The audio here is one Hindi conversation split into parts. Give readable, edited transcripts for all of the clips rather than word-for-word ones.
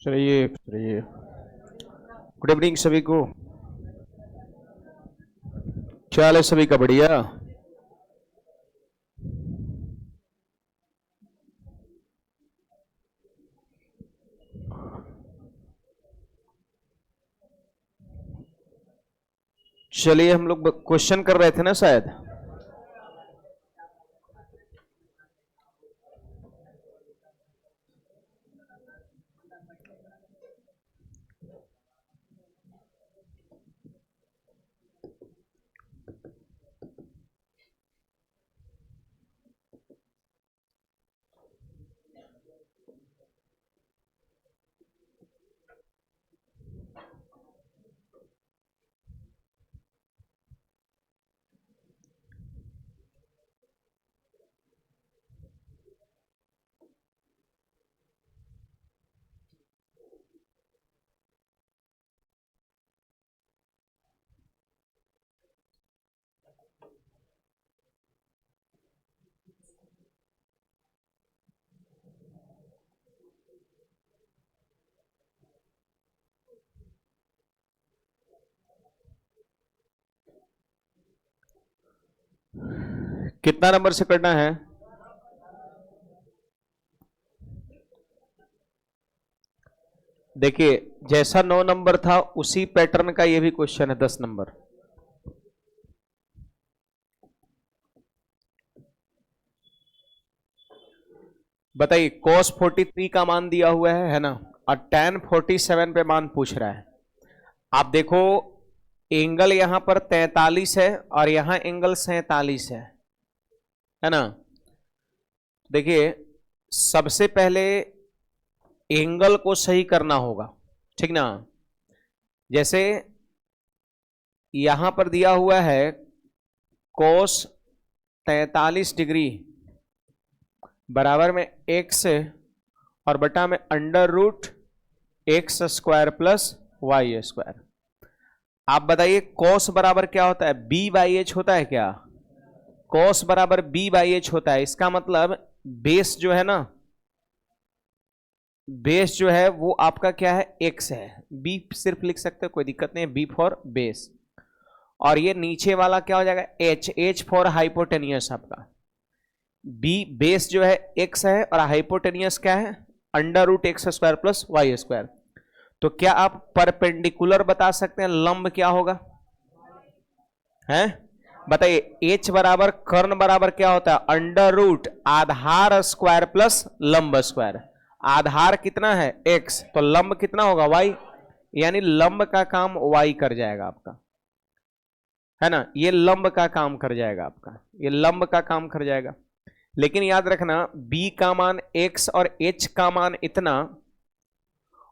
चलिए चलिए। गुड इवनिंग सभी को। क्या हाल है सभी का? बढ़िया। चलिए, हम लोग क्वेश्चन कर रहे थे ना शायद। कितना नंबर से करना है? देखिए, जैसा 9 नंबर था उसी पैटर्न का ये भी क्वेश्चन है 10 नंबर। बताइए, cos 43 का मान दिया हुआ है ना, और tan 47 पे मान पूछ रहा है। आप देखो, एंगल यहां पर 43 है और यहां एंगल 47 है ना। देखिए, सबसे पहले एंगल को सही करना होगा, ठीक ना। जैसे यहां पर दिया हुआ है cos 43 डिग्री बराबर में x और बटा में under root x square plus y square. आप बताइए, cos बराबर क्या होता है? b बाई एच होता है क्या? cos बराबर b बाई एच होता है। इसका मतलब बेस जो है ना, बेस जो है वो आपका क्या है? x है। b सिर्फ लिख सकते हो, कोई दिक्कत नहीं है, b फॉर बेस। और ये नीचे वाला क्या हो जाएगा? h for hypotenuse. आपका b बेस जो है x है और हाइपोटेनियस क्या है? Under root x square plus y square. तो क्या आप परपेंडिकुलर बता सकते हैं लंब क्या होगा? हैं? बताइए, h बराबर कर्ण बराबर क्या होता है? अंडर रूट आधार स्क्वायर प्लस लंब स्क्वायर। आधार कितना है? x, तो लंब कितना होगा? y। यानी लंब का काम y कर जाएगा आपका, है ना। ये लंब का काम कर जाएगा आपका, ये लंब का काम कर जाएगा। लेकिन याद रखना, b का मान x और h का मान इतना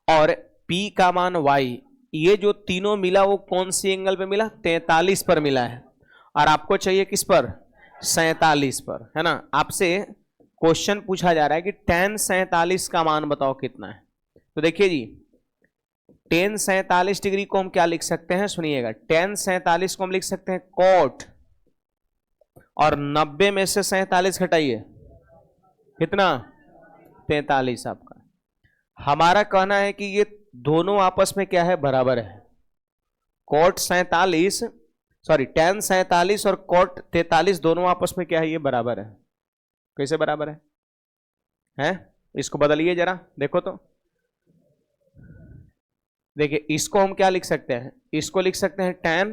और p का मान y, ये जो तीनों मिला वो कौन सी एंगल पे मिला? 43 पर मिला है। और आपको चाहिए किस पर? 47 पर, है ना। आपसे क्वेश्चन पूछा जा रहा है कि tan 47 का मान बताओ कितना है। तो देखिए जी, tan 47 डिग्री को हम क्या लिख सकते हैं? सुनिएगा, tan 47 को हम लिख सकते हैं cot, और 90 में से 47 घटाइए, कितना? 43 आपका। हमारा कहना है कि ये दोनों आपस में क्या है? बराबर है। cot 47, सॉरी tan 47 और cot 43 दोनों आपस में क्या है? ये बराबर है। कैसे बराबर है? हैं? इसको बदलिए जरा, देखो तो। देखिए, इसको हम क्या लिख सकते हैं? इसको लिख सकते हैं tan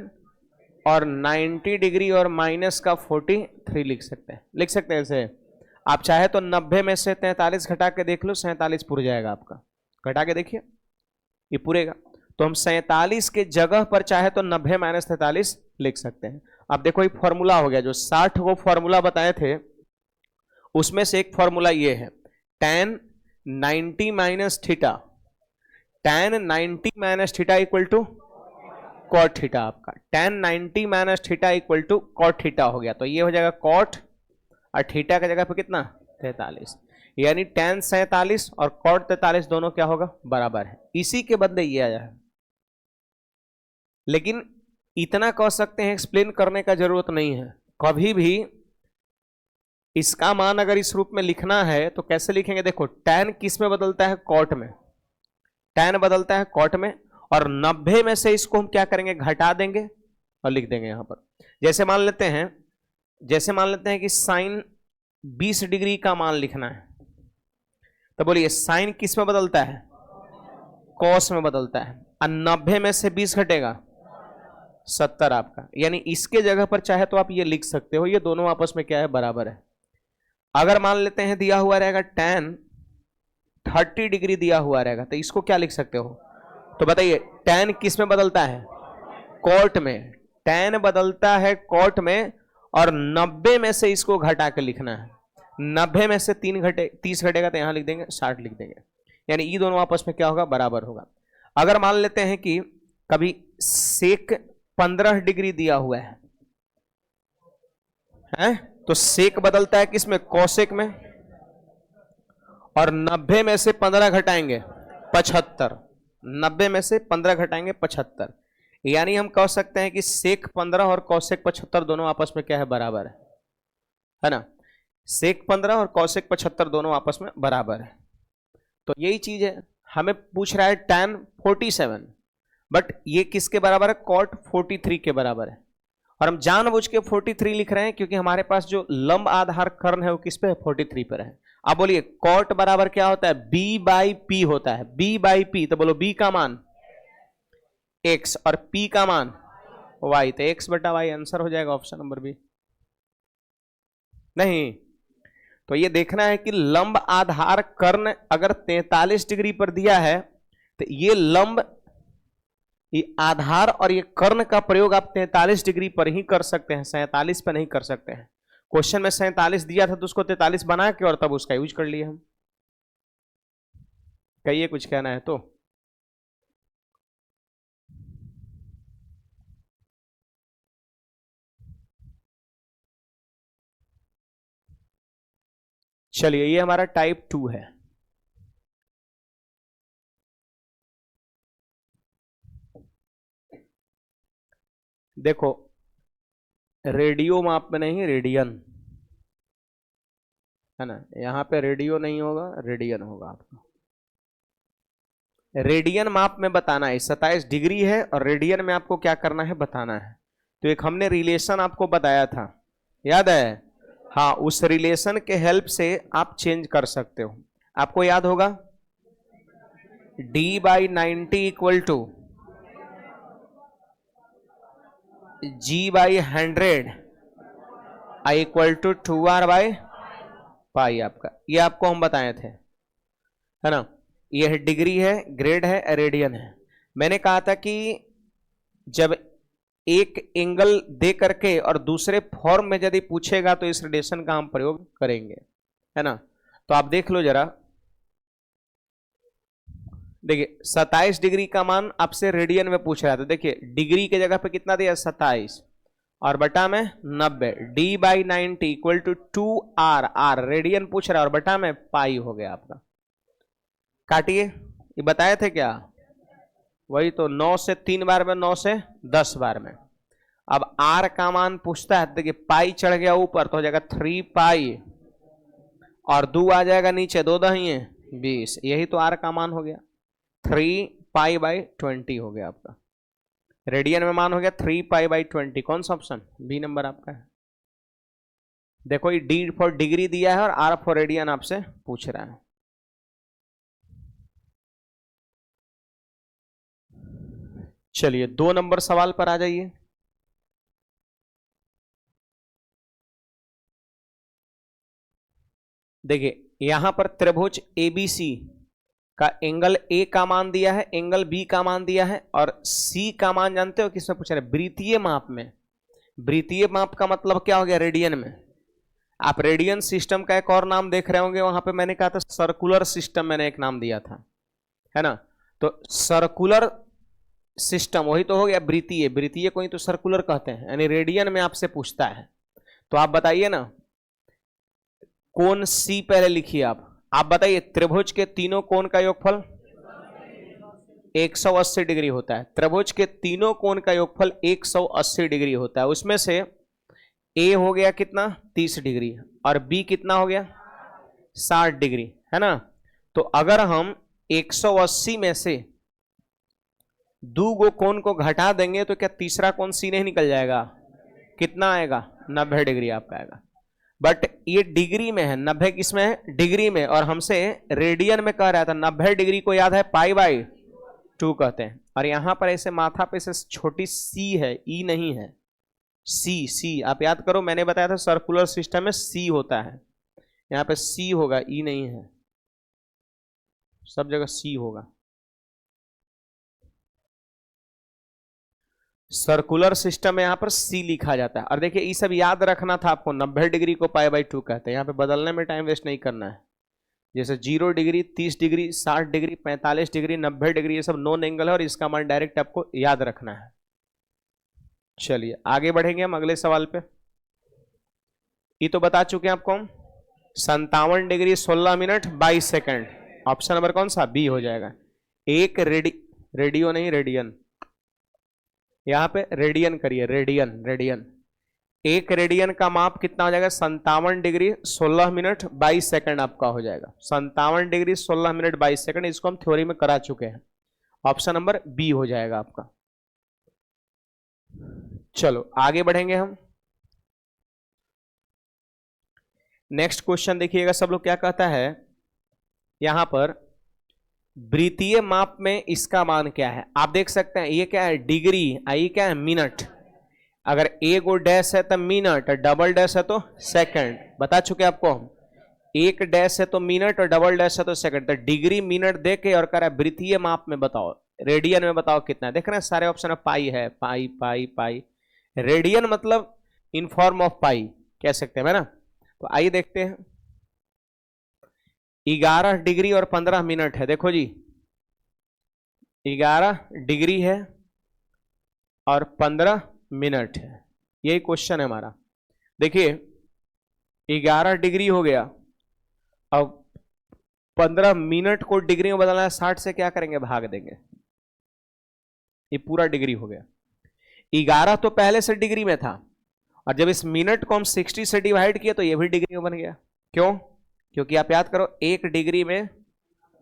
और 90 डिग्री और माइनस का 43 लिख सकते हैं, लिख सकते हैं ऐसे। आप चाहे तो 90 में से 43 घटा के देख लो, 47 पुर जाएगा आपका। घटा के देखिए, ये पूरेगा। तो हम 47 के जगह पर चाहे तो 90 माइनस 43 लिख सकते हैं। अब देखो, ये फॉर्मूला हो गया, जो 60 को फॉर्मूला बताए थे उसमें से एक फॉर्मूला ये है, tan 90 minus theta. tan 90 minus theta equal to cot theta. आपका tan 90 minus theta equal to cot theta हो गया। तो ये हो जाएगा कॉट, और थीटा की जगह पे कितना? 43। यानी tan 47 और कॉट 43 दोनों क्या होगा? बराबर है। इसी के बदले ये आया है। लेकिन इतना कह सकते हैं, एक्सप्लेन करने का जरूरत नहीं है। कभी भी इसका मान अगर इस रूप में लिखना है तो कैसे लिखेंगे? देखो tan किस में बदलता है? कॉट में। tan बदलता है कॉट में, और 90 में से इसको हम क्या करेंगे? घटा देंगे और लिख देंगे यहां पर। जैसे मान लेते हैं कि साइन 20 डिग्री का मान लिखना है, तो बोलिए साइन किस में बदलता है? कॉस में बदलता है। और 90 में से 20 घटेगा 70 आपका। यानी इसके जगह पर चाहे तो आप ये लिख सकते हो, ये दोनों आपस में क्या है? बराबर है। अगर मान लेते हैं दिया हुआ रहेगा tan 30 डिग्री दिया हुआ रहेगा, तो इसको क्या लिख सकते हो? तो बताइए tan किस में बदलता है? कॉट में। tan बदलता है कॉट में, और 90 में से इसको घटा के लिखना है। 90 में से 30 घटेगा तो यहां लिख देंगे 60 लिख देंगे। यानी ये दोनों आपस में क्या होगा? बराबर होगा। अगर मान लेते हैं कि कभी सेक 15 डिग्री दिया हुआ है, तो सेक बदलता है किसमें? कोसेक में। और 90 में से 15 घटाएंगे 75। 90 में से 15 घटाएंगे 75। यानी हम कह सकते हैं कि सेक 15 और कोसेक 75 दोनों आपस में क्या है? बराबर है ना? सेक 15 और कोसेक 75 दोनों आपस में बराबर है। तो यही चीज है, हमें पूछ रहा है tan 47, बट ये किसके बराबर है? कॉट 43 के बराबर है। और हम जानबूझ के 43 लिख रहे हैं क्योंकि हमारे पास जो लंब आधार कर्ण है वो किस पे है? 43 पर है। अब बोलिए कॉट बराबर क्या होता है? b बाई पी होता है। b बाई पी, तो बोलो b का मान x और p का मान y, तो x बटा y आंसर हो जाएगा ऑप्शन नंबर बी। नहीं, तो ये देखना है कि लंब आधार कर्ण अगर 43 डिग्री पर दिया है तो ये लंब, ये आधार और ये कर्ण का प्रयोग आप 43 डिग्री पर ही कर सकते हैं, 47 पर नहीं कर सकते हैं। क्वेश्चन में 47 दिया था तो उसको 43 बना के और तब उसका यूज कर लिए हम। कहिए कुछ कहना है तो। चलिए ये हमारा टाइप 2 है। देखो रेडियो माप में नहीं, रेडियन है ना, यहां पे रेडियो नहीं होगा, रेडियन होगा आपका। रेडियन माप में बताना है, 27 डिग्री है और रेडियन में आपको क्या करना है? बताना है। तो एक हमने रिलेशन आपको बताया था, याद है? हाँ, उस रिलेशन के हेल्प से आप चेंज कर सकते हो। आपको याद होगा d by 90 equal to g by 100 I equal to 2r by pi. आपका ये आपको हम बताए थे, है ना? ये डिग्री है, ग्रेड है, रेडियन है। मैंने कहा था कि जब एक एंगल दे करके और दूसरे फॉर्म में यदि पूछेगा तो इस रिलेशन का हम प्रयोग करेंगे, है ना? तो आप देख लो जरा, देखिए 27 डिग्री का मान आपसे रेडियन में पूछ रहा था। देखिए डिग्री के जगह पे कितना दिया? 27 और बटा में 90। d by 90 equal to 2r, r radian पूछ रहा है और बटा में पाई हो गया आपका। काटिए, ये बताए थे क्या? वही तो 9 से 3 बार में, 9 से 10 बार में। अब r का मान पूछता है, देखिए पाई चढ़ गया ऊपर तो हो जाएगा 3 पाई और 2 आ जाएगा नीचे, 2 दहिए 20। यही तो r का मान हो गया, 3 पाई बाई 20 हो गया आपका। रेडियन में मान हो गया 3 पाई बाई 20। कौन सा ऑप्शन? बी नंबर आपका है। देखो ये d फॉर डिग्री दिया है और r फॉर रेडियन आपसे पूछ रहा है। चलिए 2 नंबर सवाल पर आ जाइए। देखिए यहां पर त्रिभुज ABC का एंगल A का मान दिया है, एंगल B का मान दिया है और C का मान जानते हो किसमें पूछ रहे हैं? वृत्तीय माप में। वृत्तीय माप का मतलब क्या हो गया? रेडियन में। आप रेडियन सिस्टम का एक और नाम देख रहे होंगे, वहां पे मैंने कहा था सर्कुलर सिस्टम, मैंने एक नाम दिया था, है ना? तो सर्कुलर सिस्टम वही तो हो गया वृत्तीय। वृत्तीय को ही तो सर्कुलर कहते हैं, यानी रेडियन में आपसे पूछता है। तो आप बताइए ना, कोण C पहले लिखिए आप बताइए त्रिभुज के तीनों कोण का योगफल 180 डिग्री होता है। त्रिभुज के तीनों कोण का योगफल 180 डिग्री होता है। उसमें से ए हो गया कितना 30 डिग्री और बी कितना हो गया 60 डिग्री, है ना। तो अगर हम 180 में से दो गो कोण को घटा देंगे तो क्या तीसरा कोण सीधे निकल जाएगा, कितना आएगा 90 डिग्री आपका आएगा। बट ये डिग्री में है, 90 किसमें है डिग्री में, और हमसे रेडियन में कह रहा था। 90 डिग्री को याद है π/2 कहते हैं। और यहां पर ऐसे माथा पे से छोटी सी है, ई नहीं है, सी आप याद करो, मैंने बताया था सर्कुलर सिस्टम में सी होता है, यहां पे सी होगा, ई नहीं है, सब जगह सी होगा। सर्कुलर सिस्टम में यहां पर सी लिखा जाता है। और देखिए ये सब याद रखना था आपको, 90 डिग्री को π/2 कहते हैं। यहां पे बदलने में टाइम वेस्ट नहीं करना है। जैसे 0 degree, 30 degree, 60 degree, 45 degree, 90 degree, ये सब नॉन एंगल है और इसका मान डायरेक्ट आपको याद रखना है। चलिए आगे बढ़ेंगे हम अगले सवाल पे। ये तो बता चुके हैं आपको हम, 57 degree 16 minute 22 second. Option number कौन सा बी हो जाएगा। एक रेडियो नहीं रेडियन, यहां पे रेडियन करिए, रेडियन। एक रेडियन का माप कितना हो जाएगा 57 डिग्री 16 मिनट 22 सेकंड आपका हो जाएगा। 57 डिग्री 16 मिनट 22 सेकंड, इसको हम थ्योरी में करा चुके हैं। ऑप्शन नंबर बी हो जाएगा आपका। चलो आगे बढ़ेंगे हम। नेक्स्ट क्वेश्चन देखिएगा सब लोग, क्या कहता है यहां पर, वृत्तीय माप में इसका मान क्या है। आप देख सकते हैं ये क्या है डिग्री, आई क्या है मिनट। अगर ए गो डैश है तो मिनट, डबल डैश है तो सेकंड, बता चुके आपको हम। एक डैश है तो मिनट और डबल डैश है तो सेकंड। तो डिग्री मिनट दे के और कह रहा है वृत्तीय माप में बताओ, रेडियन में बताओ कितना है। देख रहे हैं सारे ऑप्शन में पाई है, पाई पाई पाई। रेडियन मतलब इन फॉर्म ऑफ पाई कह सकते हैं ना। तो आइए देखते हैं, 11 डिग्री और 15 मिनट है। देखो जी 11 डिग्री है और 15 मिनट है, यही क्वेश्चन है हमारा। देखिए 11 डिग्री हो गया, अब 15 मिनट को डिग्री में बदलना है, 60 से क्या करेंगे भाग देंगे, ये पूरा डिग्री हो गया। 11 तो पहले से डिग्री में था, और जब इस मिनट को हम 60 से डिवाइड किया तो ये भी डिग्री में बन गया। क्यों, क्योंकि आप याद करो एक डिग्री में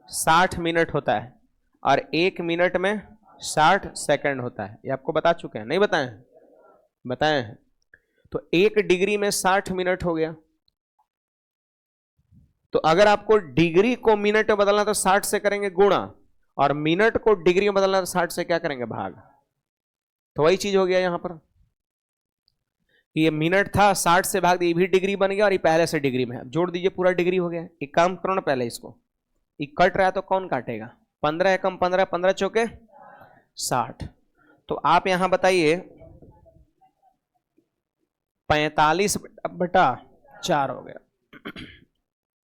60 मिनट होता है और एक मिनट में 60 सेकंड होता है। ये आपको बता चुके हैं, नहीं बताए हैं, बताए हैं। तो एक डिग्री में 60 मिनट हो गया। तो अगर आपको डिग्री को मिनट में बदलना तो 60 से करेंगे गुणा, और मिनट को डिग्री में बदलना तो 60 से क्या करेंगे भाग। तो वही चीज हो गया यहां पर, ये मिनट था 60 से भाग दिया, ये भी डिग्री बन गया और ये पहले से डिग्री में है। जोड़ दीजिए पूरा डिग्री हो गया। एक काम करो ना पहले इसको, ये कट रहा है तो कौन काटेगा, 15 एकम 15, 15 चौके 60। तो आप यहां बताइए 45/4 हो गया,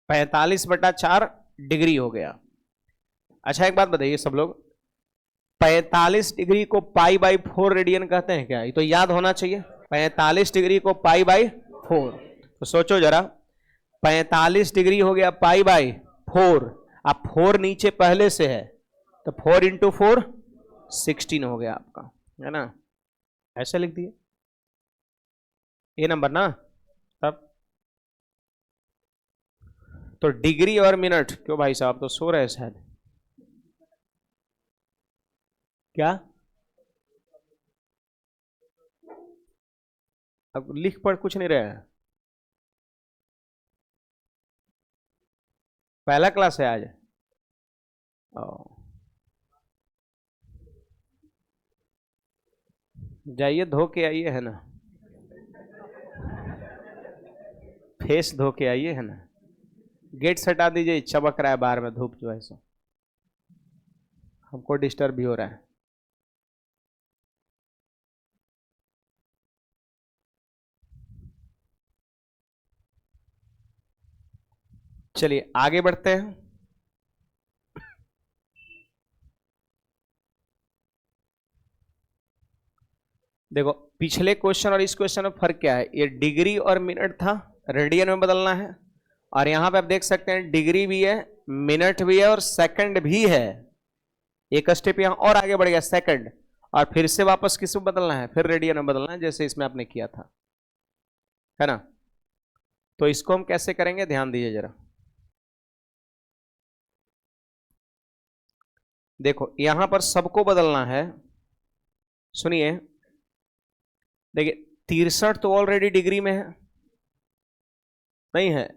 45/4 डिग्री हो गया। अच्छा एक बात बताइए सब लोग, 45 डिग्री को π/4 रेडियन कहते हैं क्या, ये तो याद होना चाहिए। 45 डिग्री को π/4, तो सोचो जरा, 45 डिग्री हो गया π/4, अब 4 नीचे पहले से है तो 4 × 4 16 हो गया आपका, है ना। ऐसे लिख दिए ये नंबर ना। तब तो डिग्री और मिनट, क्यों भाई साहब तो सो रहे शायद, क्या अब लिख पढ़ कुछ नहीं रहे हैं, पहला क्लास है आज। जाइए धो के आइए, है ना, फेस धो के आइए, है ना। गेट हटा दीजिए, चमक रहा है बाहर में धूप जो है सो, हमको डिस्टर्ब भी हो रहा है। चलिए आगे बढ़ते हैं। देखो पिछले क्वेश्चन और इस क्वेश्चन में फर्क क्या है, ये डिग्री और मिनट था, रेडियन में बदलना है। और यहां पे आप देख सकते हैं डिग्री भी है, मिनट भी है और सेकंड भी है। एक स्टेप यहां और आगे बढ़ गया सेकंड, और फिर से वापस किस में बदलना है, फिर रेडियन में बदलना है, जैसे इसमें आपने किया था। है ना। तो इसको हम कैसे करेंगे, ध्यान दीजिए जरा। देखो यहां पर सबको बदलना है, सुनिए। देखिए 63 तो ऑलरेडी डिग्री में है, नहीं है,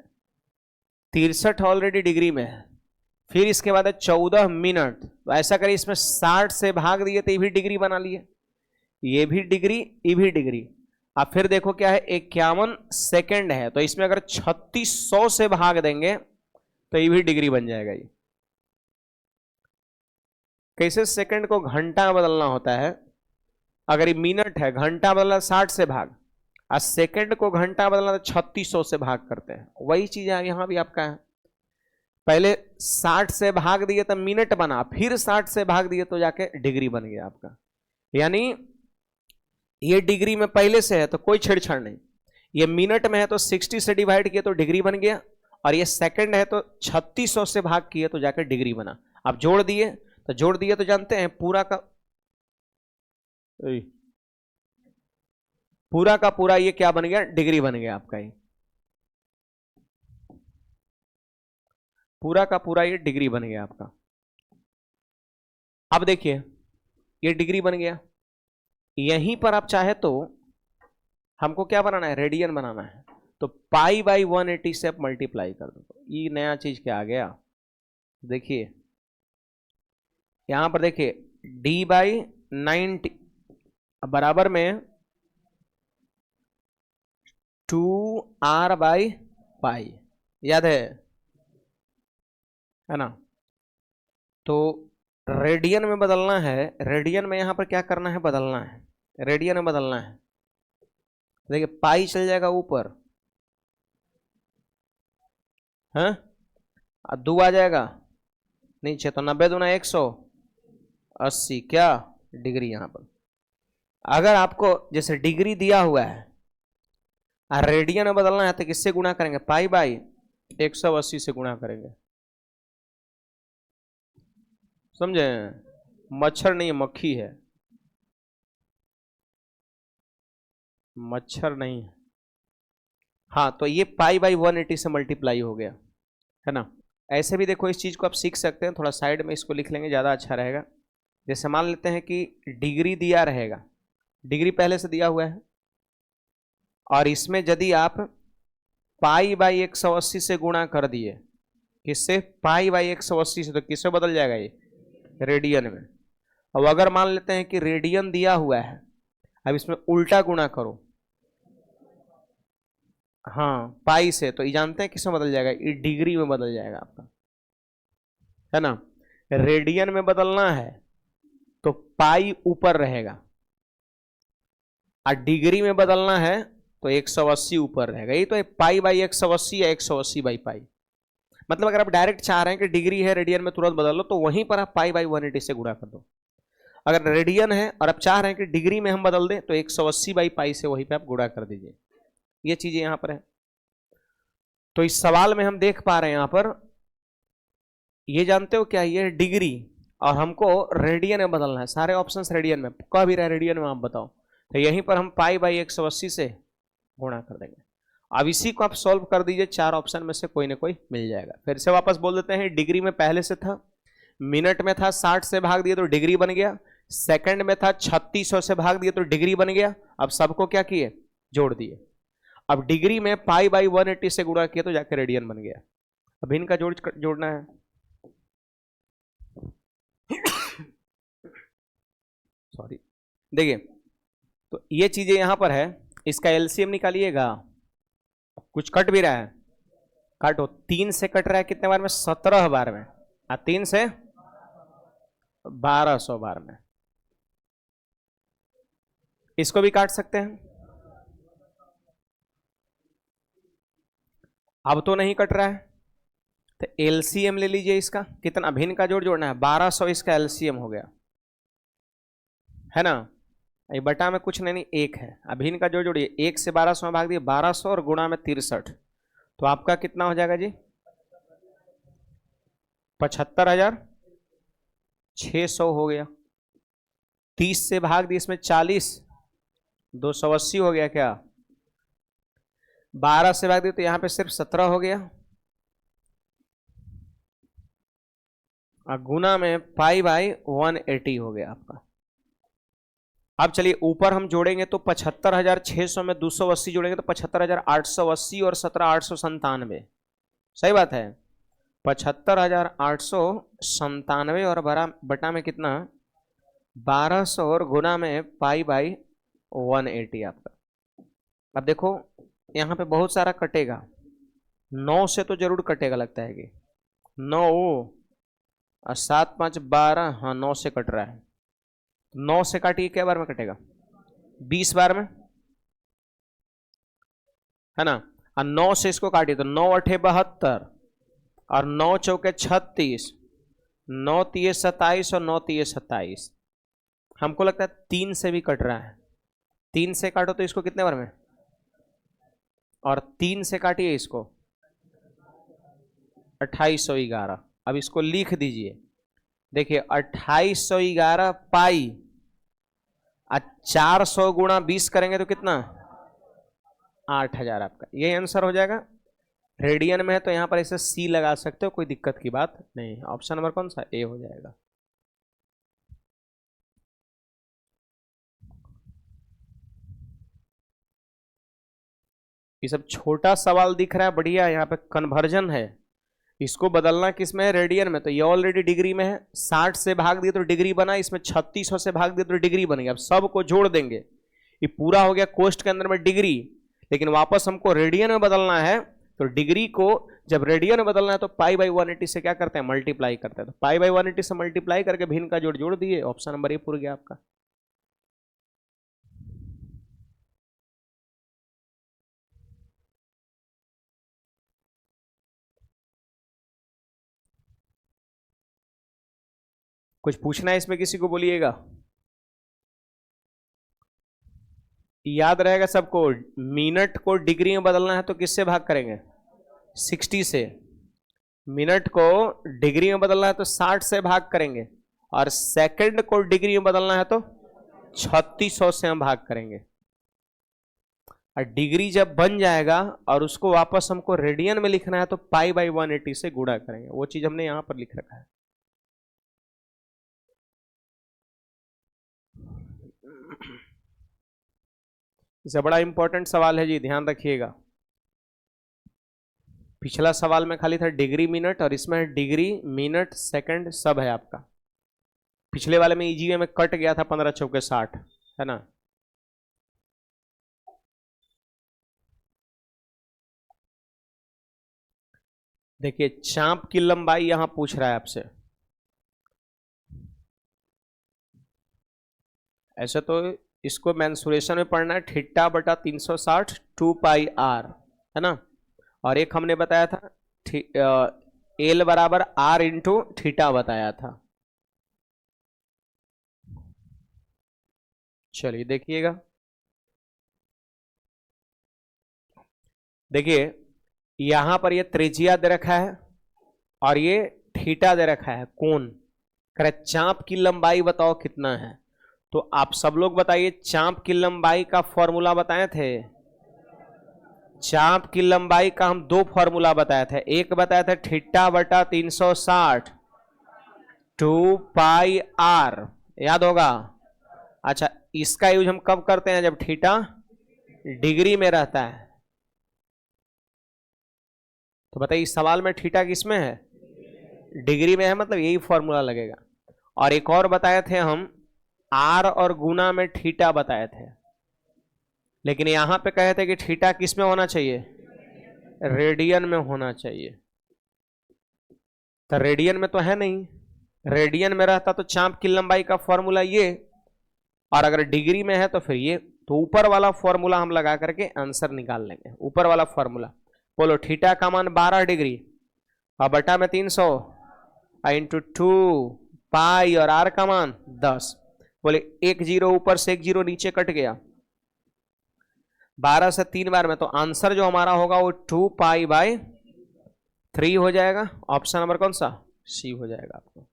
63 ऑलरेडी डिग्री में है। फिर इसके बाद है 14 मिनट, तो ऐसा करिए इसमें 60 से भाग दिए तो ये भी डिग्री बना लिए, ये भी डिग्री, ये भी डिग्री। अब फिर देखो क्या है, 51 सेकेंड है, तो इसमें अगर 3600 से भाग देंगे तो ये भी डिग्री बन जाएगा। ये कैसे सेकंड को घंटा में बदलना होता है, अगर ये मिनट है, घंटा बदलना 60 से भाग, और सेकंड को घंटा बदलना तो 3600 से भाग करते हैं। वही चीज है यहां भी आपका है, पहले 60 से भाग दिए तो मिनट बना, फिर 60 से भाग दिए तो जाके डिग्री बन गया आपका। यानी ये डिग्री में पहले से है तो कोई छेड़छाड़ नहीं, ये मिनट में है तो 60 से डिवाइड किए तो डिग्री बन गया, और ये सेकंड है तो 3600 से भाग किए तो जाकर डिग्री बना। अब जोड़ दिए तो जानते हैं पूरा का पूरा ये क्या बन गया, डिग्री बन गया आपका। ये पूरा का पूरा ये डिग्री बन गया आपका। अब देखिए ये डिग्री बन गया, यहीं पर आप चाहे तो हमको क्या बनाना है, रेडियन बनाना है, तो पाई बाई 180 से आप मल्टीप्लाई कर दो। ये नया चीज क्या आ गया, देखिए यहां पर देखिए d बाई 90 बराबर में 2r बाई पाई, याद है ना। तो रेडियन में बदलना है, रेडियन में यहां पर क्या करना है, बदलना है, रेडियन में बदलना है। देखिए पाई चल जाएगा ऊपर, हाँ, 2 आ जाएगा नीचे, तो 90 दूना 180 क्या डिग्री। यहां पर अगर आपको जैसे डिग्री दिया हुआ है और रेडियन में बदलना है तो किससे गुणा करेंगे, पाई बाई 180 से गुणा करेंगे। समझे, मच्छर नहीं मक्खी है, मच्छर नहीं है। हाँ तो ये पाई बाई 180 से मल्टीप्लाई हो गया, है ना। ऐसे भी देखो इस चीज को आप सीख सकते हैं, थोड़ा साइड में इसको लिख लेंगे ज्यादा अच्छा रहेगा। जैसे मान लेते हैं कि डिग्री दिया रहेगा, डिग्री पहले से दिया हुआ है, और इसमें यदि आप पाई बाई 180 से गुणा कर दिए, किससे, पाई बाई 180 से, तो किससे बदल जाएगा ये, रेडियन में। अब अगर मान लेते हैं कि रेडियन दिया हुआ है, अब इसमें उल्टा गुणा करो, हाँ पाई से, तो ये जानते हैं किसमें बदल जाएगा, ये डिग्री में बदल जाएगा आपका, है ना। रेडियन में बदलना है तो पाई ऊपर रहेगा, और डिग्री में बदलना है तो 180 ऊपर रहेगा। ये तो पाई बाई 180 या 180 बाई पाई। मतलब अगर आप डायरेक्ट चाह रहे हैं कि डिग्री है रेडियन में तुरंत बदल लो, तो वहीं पर आप पाई बाई 180 से गुणा कर दो। अगर रेडियन है और आप चाह रहे हैं कि डिग्री में हम बदल दें, तो 180 बाई पाई से वहीं पे आप गुणा कर दीजिए। ये चीजें यहां पर है। तो इस सवाल में हम देख पा रहे हैं यहां पर, ये जानते हो क्या, ये डिग्री, और हमको रेडियन में बदलना है, सारे ऑप्शंस रेडियन में, कह भी रहा है रेडियन में, आप बताओ। तो यहीं पर हम पाई बाई 180 से गुणा कर देंगे। अब इसी को आप सॉल्व कर दीजिए, 4 ऑप्शन में से कोई ना कोई मिल जाएगा। फिर से वापस बोल देते हैं, डिग्री में पहले से था, मिनट में था 60 से भाग दिए तो डिग्री बन गया, सेकंड में था 3600 से भाग दिए तो डिग्री बन गया। अब सबको क्या किए, जोड़ दिए। अब डिग्री में पाई बाई 180 से गुणा किया तो जाके रेडियन बन गया। अब इनका जोड़ना है। सॉरी, देखिए तो ये चीजें यहां पर है, इसका एलसीएम निकालिएगा। कुछ कट भी रहा है, काटो, 3 से कट रहा है कितने बार में, 17 बार में, 3 से 1200 बार में। इसको भी काट सकते हैं, अब तो नहीं कट रहा है, तो एलसीएम ले लीजिए इसका, कितना, भिन्न का जोड़ना है, 1200 इसका एलसीएम हो गया, है ना। ये बटा में कुछ नहीं, 1 है, अब भिन्न का जोड़िए, 1 से 1200 में भाग दिए 1200 और गुणा में 63, तो आपका कितना हो जाएगा जी, 75,600 हो गया। 30 से भाग दिए इसमें 40, 280 हो गया क्या। 12 से भाग दिया तो यहाँ पे सिर्फ 17 हो गया, और गुना में पाई बाई 180 हो गया आपका। अब चलिए ऊपर हम जोड़ेंगे तो 75,600 में 280 जोड़ेंगे तो 75,880 और 17,897, सही बात है। 75,897 और बटा में कितना 1200 और गुना में पाई बाई 180 आपका। अब देखो यहाँ पे बहुत सारा कटेगा, 9 से तो जरूर कटेगा लगता है कि 9 और 7 5 12, हाँ 9 से कट रहा है। 9 से काटिए क्या बार में कटेगा 20 बार में, है ना। और 9 से इसको काटिए तो 9 8 72 और 9 चौके 36, 9 3 27 और 9 3 27। हमको लगता है 3 से भी कट रहा है, 3 से काटो तो इसको कितने बार में, और 3 से काटिए इसको 2811। अब इसको लिख दीजिए, देखिए 2811 पाई, 400 गुणा 20 करेंगे तो कितना 8000 आपका, ये आंसर हो जाएगा। रेडियन में है तो यहां पर इसे सी लगा सकते हो, कोई दिक्कत की बात नहीं। ऑप्शन नंबर कौन सा, ए हो जाएगा। ये सब छोटा सवाल दिख रहा है, बढ़िया। यहाँ पे कन्वर्जन है, इसको बदलना किस में है, रेडियन में। तो ये ऑलरेडी डिग्री में है, 60 से भाग दिए तो डिग्री बना, इसमें 3600 से भाग दिए तो डिग्री बनेगी। अब सबको जोड़ देंगे, ये पूरा हो गया कोष्ट के अंदर में डिग्री, लेकिन वापस हमको रेडियन में बदलना है। तो डिग्री को जब रेडियन में बदलना है तो पाई बाई 180 से क्या करते हैं, मल्टीप्लाई करते हैं। तो पाई बाई 180 से मल्टीप्लाई करके भिन्न का जोड़ जोड़ दिए, ऑप्शन नंबर ए पूरा गया आपका। कुछ पूछना है इसमें किसी को, बोलिएगा। याद रहेगा सबको, मिनट को डिग्री में बदलना है तो किससे भाग करेंगे, 60 से। मिनट को डिग्री में बदलना है तो 60 से भाग करेंगे, और सेकंड को डिग्री में बदलना है तो 3600 से हम भाग करेंगे। और डिग्री जब बन जाएगा और उसको वापस हमको रेडियन में लिखना है तो पाई बाई 180 से गुणा करेंगे। वो चीज हमने यहां पर लिख रखा है। इसे बड़ा इंपॉर्टेंट सवाल है जी, ध्यान रखिएगा। पिछला सवाल में खाली था डिग्री मिनट, और इसमें डिग्री मिनट सेकंड सब है आपका। पिछले वाले में ईजीवे में कट गया था 15 चौके 60, है ना। देखिए चाप की लंबाई यहां पूछ रहा है आपसे। ऐसे तो इसको मेंसुरेशन में पढ़ना है, थीटा बटा 360 2 पाई आर, है ना। और एक हमने बताया था एल बराबर आर इंटू थीटा बताया था। चलिए देखिएगा, देखिए यहां पर ये त्रिज्या दे रखा है और ये थीटा दे रखा है, कोण। करे चाप की लंबाई बताओ कितना है, तो आप सब लोग बताइए। चाप की लंबाई का फॉर्मूला बताए थे, चाप की लंबाई का हम दो फॉर्मूला बताए थे। एक बताया था थीटा बटा 360 2 पाई आर, याद होगा। अच्छा, इसका यूज हम कब करते हैं, जब थीटा डिग्री में रहता है। तो बताइए इस सवाल में थीटा किस में है, डिग्री में है, मतलब यही फॉर्मूला लगेगा। और एक और बताए थे हम, आर और गुना में थीटा बताए थे, लेकिन यहां पे कहे थे कि थीटा किस में होना चाहिए, रेडियन में होना चाहिए। तो रेडियन में तो है नहीं, रेडियन में रहता तो चाप की लंबाई का फॉर्मूला ये, और अगर डिग्री में है तो फिर ये। तो ऊपर वाला फॉर्मूला हम लगा करके आंसर निकाल लेंगे। ऊपर वाला फॉर्मूला बोलो, थीटा का मान 12 डिग्री और बटा में 300 इंटू 2 पाई और आर का मान 10। बोले एक जीरो ऊपर से एक जीरो नीचे कट गया, 12 से 3 बार में, तो आंसर जो हमारा होगा वो 2 पाई बाई 3 हो जाएगा। ऑप्शन नंबर कौन सा, सी हो जाएगा आपको।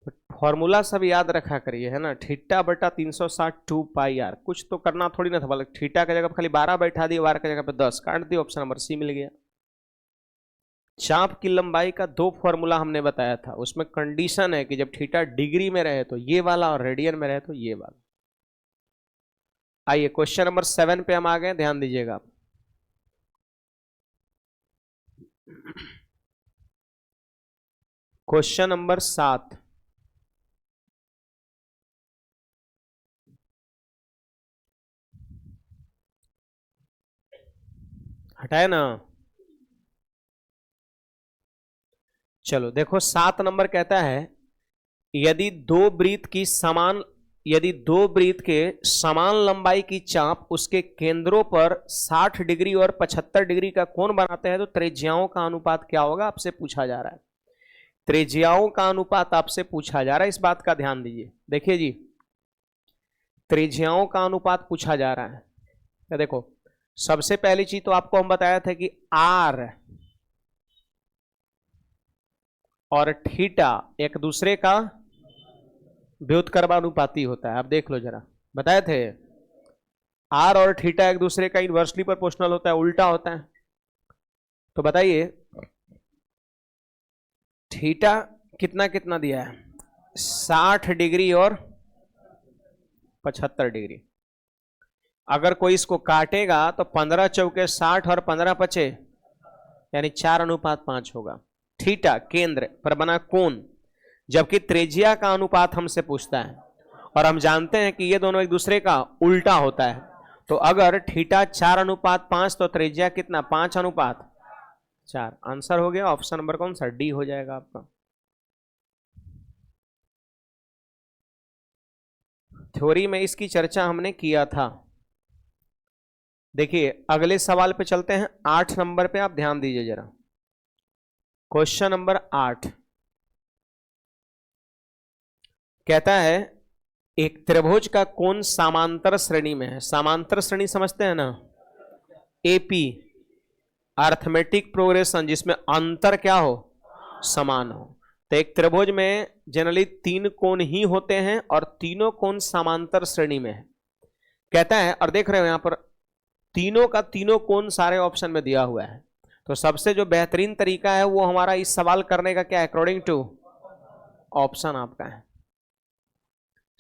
तो फॉर्मूला सब याद रखा करिए, है ना। थीटा बटा 360 2 पाई आर, कुछ तो करना थोड़ी ना था, बल्कि थीटा की जगह पर खाली 12 बैठा दिए, वार की जगह पे 10 काट दिए, ऑप्शन नंबर सी मिल गया। चाप की लंबाई का 2 फॉर्मूला हमने बताया था, उसमें कंडीशन है कि जब थीटा डिग्री में रहे तो ये वाला और रेडियन में रहे तो ये वाला। आइए क्वेश्चन नंबर 7 पे हम आ गए, ध्यान दीजिएगा आप। क्वेश्चन नंबर 7, हटाए ना। चलो देखो 7 नंबर कहता है यदि दो वृत्त के समान लंबाई की चाप उसके केंद्रों पर 60 डिग्री और 75 डिग्री का कोण बनाते हैं तो त्रिज्याओं का अनुपात क्या होगा, आपसे पूछा जा रहा है। त्रिज्याओं का अनुपात आपसे पूछा जा रहा है, इस बात का ध्यान दीजिए। देखिए जी, त्रिज्याओं का अनुपात पूछा जा रहा है। तो देखो सबसे पहली चीज तो आपको हम बताया था कि आर और थीटा एक दूसरे का व्युत्क्रमानुपाती होता है। आप देख लो जरा, बताए थे आर और थीटा एक दूसरे का इनवर्सली प्रोपोर्शनल होता है, उल्टा होता है। तो बताइए थीटा कितना कितना दिया है, 60 डिग्री और 75 डिग्री। अगर कोई इसको काटेगा तो 15 चौके 60 और 15 पचे यानी 4:5 होगा। थीटा केंद्र पर बना कोण, जबकि त्रिज्या का अनुपात हमसे पूछता है और हम जानते हैं कि ये दोनों एक दूसरे का उल्टा होता है। तो अगर थीटा 4:5 तो त्रिज्या कितना 5:4। आंसर हो गया ऑप्शन नंबर कौन सा, डी हो जाएगा आपका। थ्योरी में इसकी चर्चा हमने किया था। देखिए अगले सवाल पे चलते हैं, 8 नंबर पे आप ध्यान दीजिए जरा। क्वेश्चन नंबर 8 कहता है एक त्रिभुज का कोण समांतर श्रेणी में है। समांतर श्रेणी समझते हैं ना, एपी अर्थमेटिक प्रोग्रेशन, जिसमें अंतर क्या हो, समान हो। तो एक त्रिभुज में जनरली 3 कोण ही होते हैं और तीनों कोण समांतर श्रेणी में है कहता है। और देख रहे हो यहां पर तीनों का तीनों कोण सारे ऑप्शन में दिया हुआ है। तो सबसे जो बेहतरीन तरीका है वो हमारा इस सवाल करने का क्या है, अकॉर्डिंग टू ऑप्शन आपका है।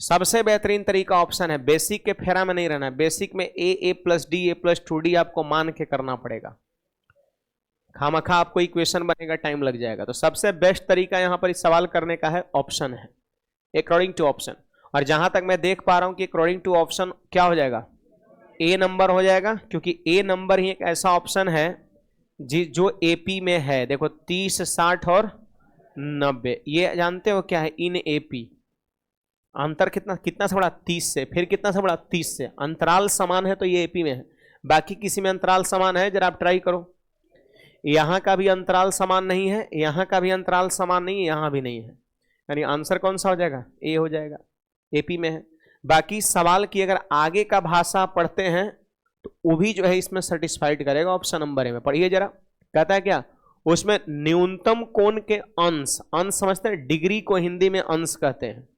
सबसे बेहतरीन तरीका ऑप्शन है, बेसिक के फेरा में नहीं रहना है। बेसिक में A plus D A plus 2d आपको मान के करना पड़ेगा, खामखा आपको इक्वेशन बनेगा, टाइम लग जाएगा। तो सबसे बेस्ट तरीका यहां पर इस सवाल करने का है ऑप्शन है, अकॉर्डिंग टू ऑप्शन। और जहां तक मैं देख पा रहा हूं कि अकॉर्डिंग टू ऑप्शन क्या हो जाएगा, ए नंबर हो जाएगा, क्योंकि ए नंबर ही एक ऐसा ऑप्शन है जो एपी में है। देखो 30 60 और 90, ये जानते हो क्या है, इन एपी अंतर कितना कितना से बड़ा 30 से, फिर कितना से बड़ा 30 से, अंतराल समान है तो ये एपी में है। बाकी किसी में अंतराल समान है, जरा आप ट्राई करो। यहां का भी अंतराल समान नहीं है, यहां का भी अंतराल समान नहीं है, यहां भी नहीं है, यानी आंसर कौन सा हो जाएगा, ए हो जाएगा, एपी में है। बाकी सवाल की अगर आगे का भाषा पढ़ते हैं तो वो भी जो है इसमें सेटिस्फाइड करेगा, ऑप्शन नंबर ए में। पढ़िए जरा, कहता है क्या, उसमें न्यूनतम कोण के अंश, अंश समझते हैं, डिग्री को हिंदी में अंश कहते हैं।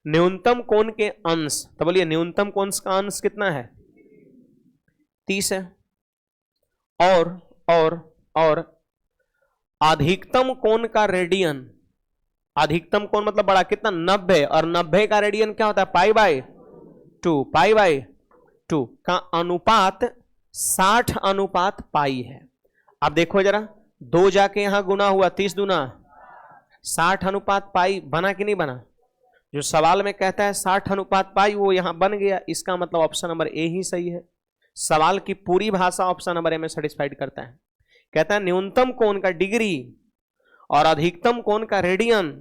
न्यूनतम कोण के अंश, तो बोलिए न्यूनतम कोण का अंश कितना है, 30 है। और अधिकतम कोण का रेडियन, अधिकतम कोण मतलब बड़ा कितना, 90, और 90 का रेडियन क्या होता है, π/2, π/2 का अनुपात 60 पाई है। अब देखो जरा, 2 जाके यहां गुना हुआ, 30 दूना 60 पाई, बना कि नहीं बना। जो सवाल में कहता है 60 पाई वो यहां बन गया, इसका मतलब ऑप्शन नंबर ए ही सही है। सवाल की पूरी भाषा ऑप्शन नंबर ए में सेटिस्फाइड करता है। कहता है न्यूनतम कोण का डिग्री और अधिकतम कोण का रेडियन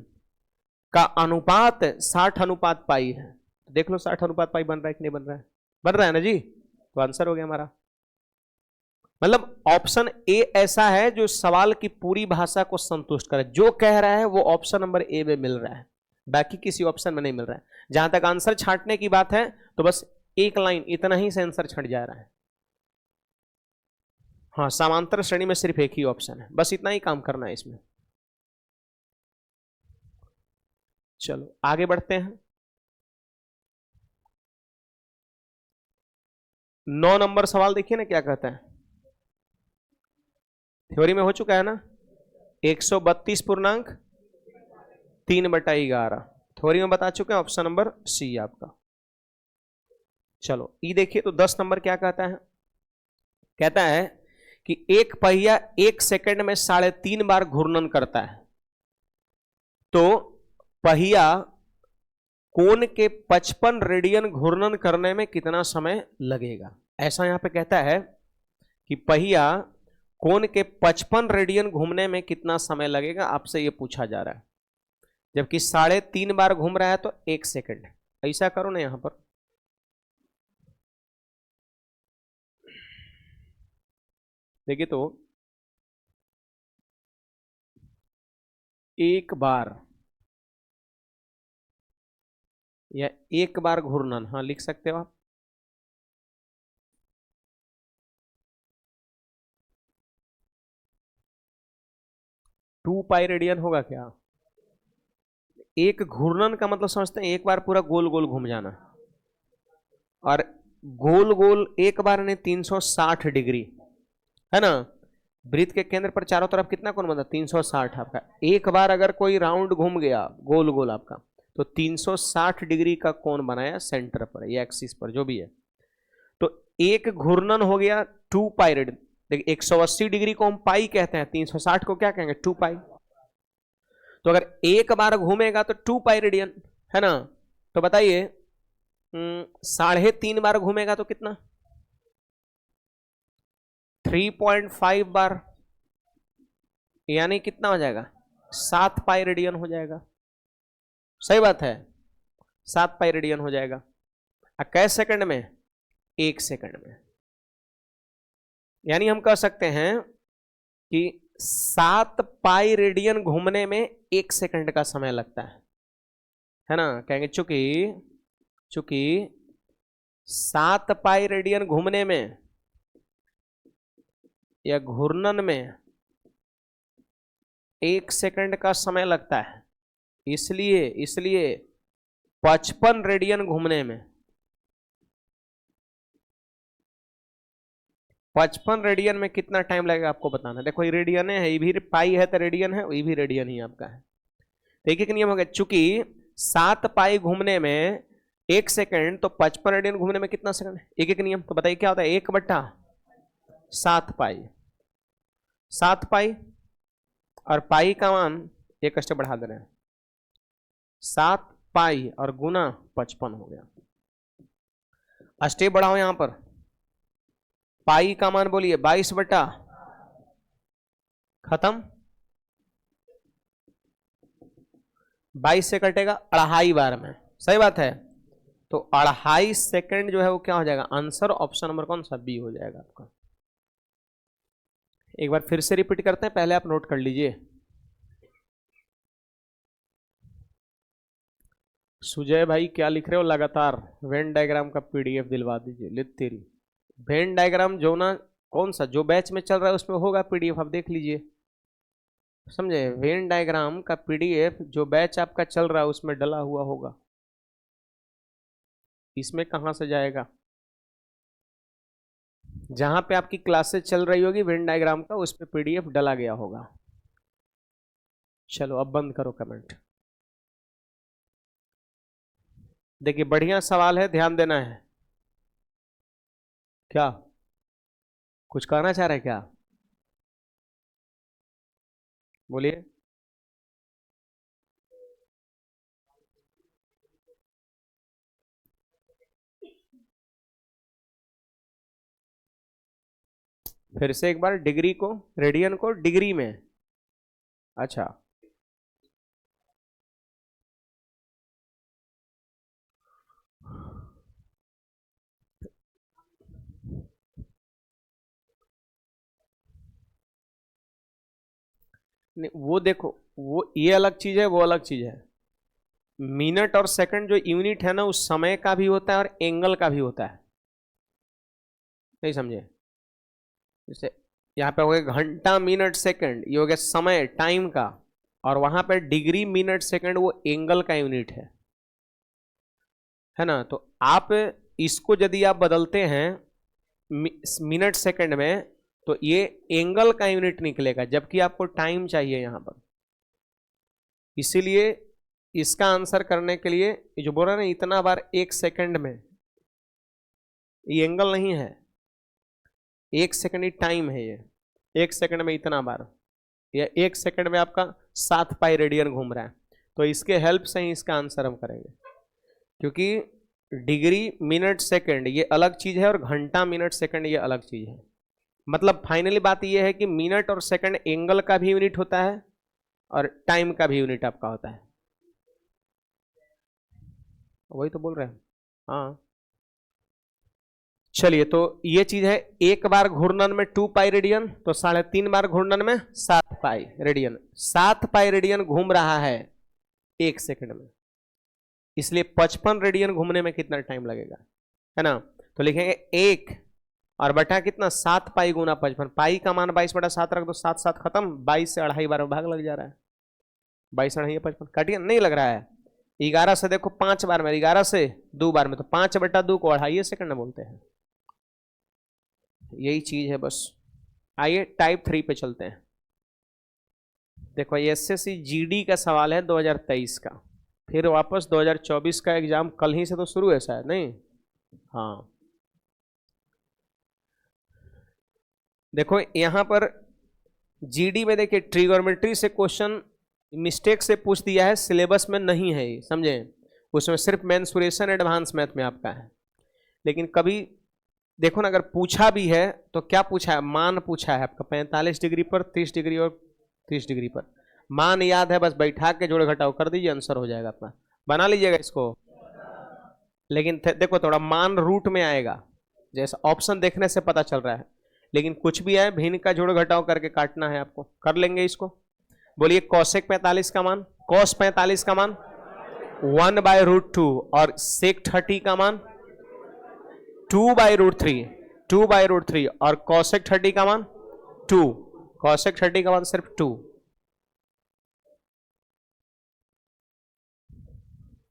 का अनुपात 60 पाई है। देख लो 60 पाई बन रहा है कि नहीं बन रहा है, बन रहा है ना जी, तो आंसर हो गया हमारा। मतलब ऑप्शन ए ऐसा है जो सवाल की पूरी भाषा को संतुष्ट करे, जो कह रहा है वो ऑप्शन नंबर ए में मिल रहा है, बाकी किसी ऑप्शन में नहीं मिल रहा है। जहां तक आंसर छांटने की बात है तो बस एक लाइन इतना ही से आंसर छट जा रहा है। हाँ, समांतर श्रेणी में सिर्फ एक ही ऑप्शन है, बस इतना ही काम करना है इसमें। चलो आगे बढ़ते हैं। 9 नंबर सवाल देखिए ना क्या कहता है। थ्योरी में हो चुका है ना, 132.3/11 थ्योरी में बता चुके हैं। ऑप्शन नंबर सी आपका। चलो ई देखिए तो 10 नंबर क्या कहता है। कहता है कि एक पहिया 1 सेकंड में 3.5 बार घूर्णन करता है, तो पहिया कोण के 55 रेडियन घूर्णन करने में कितना समय लगेगा। ऐसा यहां पे कहता है कि पहिया कोण के 55 रेडियन घूमने में कितना समय लगेगा, आपसे यह पूछा जा रहा है। जबकि 3.5 बार घूम रहा है तो 1 सेकंड। ऐसा करो ना यहां पर, देखिए तो एक बार या एक बार घूर्णन, हाँ लिख सकते हो आप। टू पाई रेडियन होगा क्या। एक घूर्णन का मतलब समझते हैं एक बार पूरा गोल गोल घूम जाना, और गोल गोल एक बार ने 360 डिग्री है ना। वृत्त के केंद्र पर चारों तरफ कितना कोण बनता है, 360 आपका। एक बार अगर कोई राउंड घूम गया गोल गोल आपका, तो 360 डिग्री का कोण बनाया सेंटर पर या एक्सिस पर जो भी है। तो एक घूर्णन हो गया 2 पाई रेडियन। देखिए 180 डिग्री को हम पाई कहते हैं, 360 को क्या कहेंगे, 2 पाई। तो अगर एक बार घूमेगा तो 2 पाई रेडियन है ना। तो बताइए 3.5 बार घूमेगा तो कितना, 3.5 बार, यानी कितना हो जाएगा, 7 पाई रेडियन हो जाएगा। सही बात है, 7 पाई रेडियन हो जाएगा। कै सेकंड में, 1 सेकंड में। यानी हम कह सकते हैं कि 7 पाई रेडियन घूमने में 1 सेकंड का समय लगता है ना। कहेंगे चूंकि चूंकि 7 पाई रेडियन घूमने में या घूर्णन में 1 सेकंड का समय लगता है, इसलिए इसलिए 55 रेडियन घूमने में, 55 रेडियन में कितना टाइम लगेगा आपको बताना। देखो ये रेडियन है, ये भी पाई है तो रेडियन है, ये भी रेडियन ही आपका है। तो एक एक नियम हो गया, चूंकि 7 पाई घूमने में 1 सेकंड, तो 55 रेडियन घूमने में कितना सेकंड, एक एक नियम। तो बताइए क्या होता है, 1/7 पाई। 7 पाई और पाई का मान एक स्टेप बढ़ा दे रहे हैं, 7 पाई और गुना 55 हो गया। स्टेप बढ़ाओ यहां पर, पाई का मान बोलिए 22 बटा, खत्म। 22 से कटेगा 2.5 बार में, सही बात है। तो 2.5 सेकंड जो है वो क्या हो जाएगा, आंसर ऑप्शन नंबर कौन सा, बी हो जाएगा आपका। एक बार फिर से रिपीट करते हैं, पहले आप नोट कर लीजिए। सुजय भाई क्या लिख रहे हो लगातार, वेन डायग्राम का पीडीएफ दिलवा दीजिए। लिख तेरी वेन डायग्राम जो ना, कौन सा जो बैच में चल रहा है उसमें होगा पीडीएफ, आप देख लीजिए, समझे। वेन डायग्राम का पीडीएफ जो बैच आपका चल रहा है उसमें डला हुआ होगा, इसमें कहां से जाएगा। जहां पे आपकी क्लासेस चल रही होगी वेन डायग्राम का, उस पर पीडीएफ डला गया होगा। चलो अब बंद करो कमेंट। देखिए बढ़िया सवाल है, ध्यान देना है। क्या कुछ कहना चाह रहे हैं क्या, बोलिए। फिर से एक बार, डिग्री को, रेडियन को डिग्री में, अच्छा। नहीं वो देखो, वो ये अलग चीज है, वो अलग चीज है। मिनट और सेकंड जो यूनिट है ना, उस समय का भी होता है और एंगल का भी होता है, नहीं समझे। जैसे यहाँ पे हो गया घंटा मिनट सेकंड, ये हो गया समय टाइम का। और वहां पर डिग्री मिनट सेकंड वो एंगल का यूनिट है ना। तो आप इसको यदि आप बदलते हैं मिनट सेकंड में तो ये एंगल का यूनिट निकलेगा, जबकि आपको टाइम चाहिए यहां पर। इसीलिए इसका आंसर करने के लिए जो बोल रहा है ना इतना बार एक सेकंड में, ये एंगल नहीं है, एक सेकंड ही टाइम है। ये एक सेकंड में इतना बार, या एक सेकंड में आपका 7 पाई रेडियन घूम रहा है। तो इसके हेल्प से ही इसका आंसर हम करेंगे, क्योंकि डिग्री मिनट सेकंड ये अलग चीज है और घंटा मिनट सेकंड ये अलग चीज है। मतलब फाइनली बात ये है कि मिनट और सेकंड एंगल का भी यूनिट होता है और टाइम का भी यूनिट आपका होता है। वही तो बोल रहे हैं। हाँ चलिए, तो ये चीज है, एक बार घूर्णन में 2 पाई रेडियन, तो 3.5 बार घूर्णन में 7 पाई रेडियन। 7 पाई रेडियन घूम रहा है एक सेकंड में, इसलिए 55 रेडियन घूमने में कितना टाइम लगेगा, है ना। तो लिखेंगे 1 और बटा कितना 7 पाई गुना 55। पाई का मान 22/7 रख दो, 7 7 खत्म, 22 से 2.5 बार में भाग लग जा रहा है। 22 2.5 55 काटिए, नहीं लग रहा है। 11 से देखो 5 बार में, 11 से 2 बार में, तो 5/2 को 2.5 सेकंड में बोलते हैं। यही चीज है बस। आइए टाइप 3 पे चलते हैं। देखो ये एसएससी जीडी का सवाल है 2023 का, फिर वापस 2024 का एग्जाम कल ही से तो शुरू है शायद, नहीं? हाँ देखो यहां पर जीडी में देखिए ट्रिगोनोमेट्री से क्वेश्चन मिस्टेक से पूछ दिया है, सिलेबस में नहीं है ये, समझे। उसमें सिर्फ मेंसुरेशन एडवांस मैथ में आपका है। लेकिन कभी देखो ना, अगर पूछा भी है तो क्या पूछा है, मान पूछा है आपका 45 डिग्री पर, 30 डिग्री और 30 डिग्री पर। मान याद है, बस बैठा के जोड़ घटाव कर दीजिए, आंसर हो जाएगा अपना, बना लीजिएगा इसको। लेकिन देखो थोड़ा मान रूट में आएगा, जैसा ऑप्शन देखने से पता चल रहा है। लेकिन कुछ भी है, भिन्न का जोड़ घटाव करके काटना है आपको, कर लेंगे इसको। बोलिए कोसेक 45 का मान, कॉस 45 का मान 1/√2 और सेक 30 का मान 2/√3, 2/√3 और कोसेक 30 का मान 2, कोसेक 30 का मान सिर्फ 2।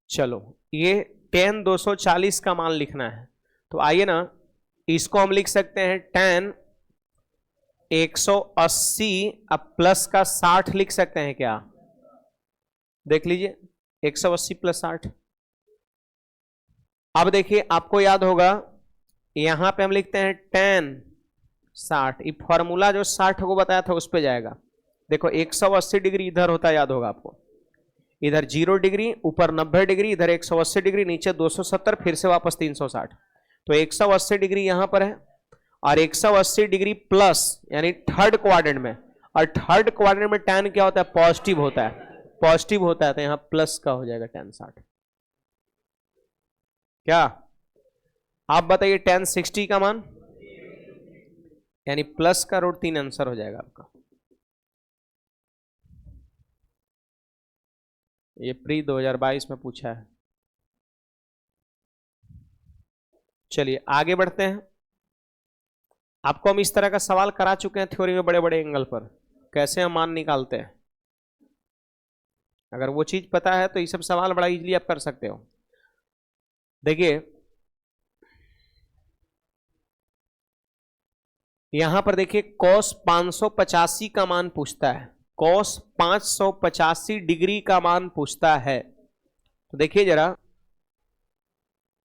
चलो ये tan 240 का मान लिखना है, तो आइए ना इसको हम लिख सकते हैं tan 180 अब प्लस का 60 लिख सकते हैं क्या? देख लीजिए 180 + 60। अब देखिए आपको याद होगा यहां पे हम लिखते हैं tan 60, ये फॉर्मूला जो 60 को बताया था उस पे जाएगा। देखो 180 डिग्री इधर होता है, याद होगा आपको, इधर 0 डिग्री, ऊपर 90 डिग्री, इधर 180 डिग्री, नीचे 270, फिर से वापस 360। तो 180 डिग्री यहां पर है और 180 डिग्री प्लस यानी थर्ड क्वाड्रेंट में, और थर्ड क्वाड्रेंट में tan क्या होता है, पॉजिटिव होता है, पॉजिटिव होता है, तो यहां प्लस का हो जाएगा tan 60। क्या आप बताइए tan 60 का मान, यानी प्लस का √3 आंसर हो जाएगा आपका। ये प्री 2022 में पूछा है। चलिए आगे बढ़ते हैं। आपको हम इस तरह का सवाल करा चुके हैं थ्योरी में, बड़े बड़े एंगल पर कैसे हम मान निकालते हैं। अगर वो चीज पता है तो ये सब सवाल बड़ा इजीली आप कर सकते हो। देखिए यहां पर देखिए cos 585 का मान पूछता है, cos 585 डिग्री का मान पूछता है। तो देखिए जरा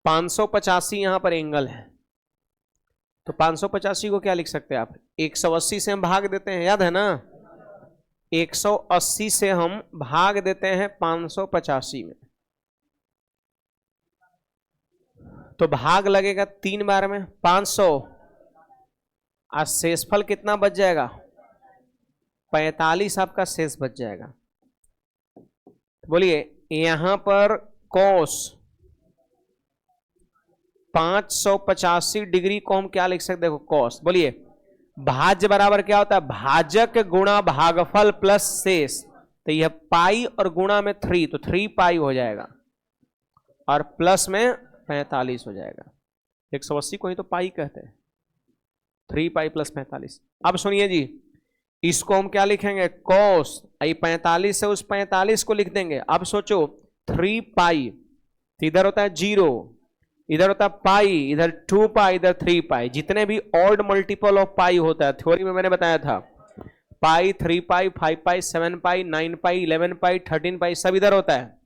585 यहां पर एंगल है, तो 585 को क्या लिख सकते हैं आप, 180 से हम भाग देते हैं, याद है ना, 180 से हम भाग देते हैं 585 में, तो भाग लगेगा 3 बार में 500, आज शेषफल कितना बच जाएगा, 45 आपका शेष बच जाएगा। बोलिए यहां पर cos 585 डिग्री को हम क्या लिख सकते हैं, देखो cos, बोलिए भाज्य बराबर क्या होता है, भाजक गुणा भागफल प्लस शेष, तो यह पाई और गुणा में 3, तो 3 पाई हो जाएगा और प्लस में 45 हो जाएगा। 180 को ही तो पाई कहते हैं, 3 पाई + 45। अब सुनिए जी, इसको हम क्या लिखेंगे, कॉस, 45 से उस 45 को लिख देंगे। अब सोचो 3 पाई, इधर होता है 0, इधर होता है पाई, इधर 2 पाई, इधर 3 पाई। जितने भी ऑड मल्टीपल ऑफ पाई होता है, थ्योरी में मैंने बताया था, पाई, 3 पाई, 5 पाई, 7 पाई, 9 पाई, 11 पाई, 13 पाई, सब इधर होता है।